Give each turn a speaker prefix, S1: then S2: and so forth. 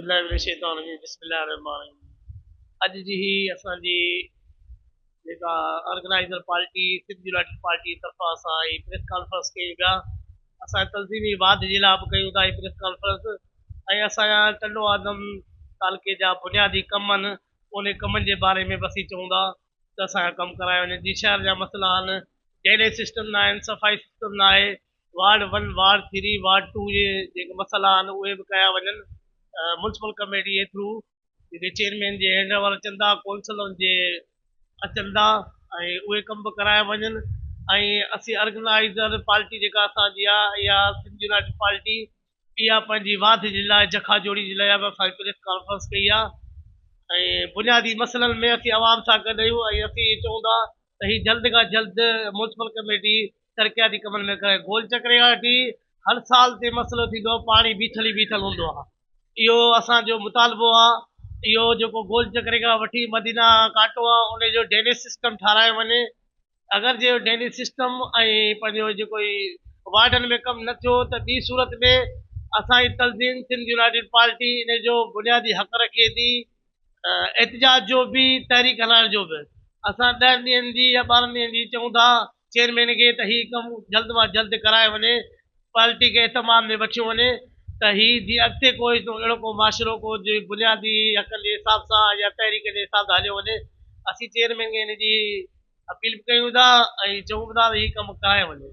S1: बिल्लाहि मिनश शैतानिर रजीम बिस्मिल्लाहिर रहमानिर रहीम। अॼु जी ही असांजी जेका ऑर्गेनाइज़र पार्टी सिंध यूनाइटेड पार्टी तरफ़ां असां ही प्रेस कॉन्फ्रेंस कई पिया। असां तंज़ीमी वाद जे लाइ बि कयूं था ही प्रेस कॉन्फ्रेंस ऐं असांजा टंडो आदम तालुके जा बुनियादी कम आहिनि उन कमनि जे बारे में बि असीं चऊं था त असांजा कमु कराया वञनि। जी शहर जा मसइला आहिनि, ड्रेनेज सिस्टम न आहिनि, सफ़ाई सिस्टम न आहे, वार्ड 1 वार्ड 3 वार्ड 2 जे जेके मसइला आहिनि उहे बि कया वञनि म्यूनसिपल कमेटी जे थ्रू, जेके चेयरमैन जे हैंड ओवर अचनि था, कौंसलनि जे अचनि था ऐं उहे कम बि कराया वञनि। ऐं असीं ऑर्गेनाइज़र पार्टी जेका असांजी आहे इहा सिंध यूनाइटेड पार्टी इहा पंहिंजी वाद जे लाइ जखा जोड़ी जे लाइ बि असां प्रेस कॉन्फ्रेंस कई आहे ऐं बुनियादी मसइलनि में असीं आवाम सां गॾु आहियूं ऐं असीं चऊं था त हीउ जल्द खां जल्द म्यूनसिपल कमेटी तरक़ियाती कमनि में करे। गोल चक्रे खां वठी हर साल ते मसइलो थींदो आहे, पाणी बीठल ई बीठल हूंदो आहे। इहो असांजो मुतालबो आहे, इहो जेको गोल चक्रे खां वठी मदीना कांटो आहे उन जो ड्रेनेज सिस्टम ठाराए वञे। अगरि जे ड्रेनेज सिस्टम ऐं पंहिंजो जेको वार्डनि में कमु न थियो त ॿी सूरत में असांजी तंज़ीम सिंध यूनाइटेड पार्टी इन जो बुनियादी हक़ रखे थी एहतजाज जो बि, तहरीक हलाइण जो बि। असां 10 ॾींहंनि जी या 12 ॾींहंनि जी चऊं था चेयरमैन खे त हीउ कमु जल्द मां जल्द कराए वञे, पार्टी खे इतमाम में बचियो वञे त हीउ जीअं अॻिते कोई अहिड़ो को माशरो को जो बुनियादी हक़नि जे हिसाब सां या तहरीक जे हिसाब सां हलियो वञे। असीं चेयरमैन खे हिन जी अपील बि कयूं था ऐं चऊं था त हीउ कमु कराए वञे।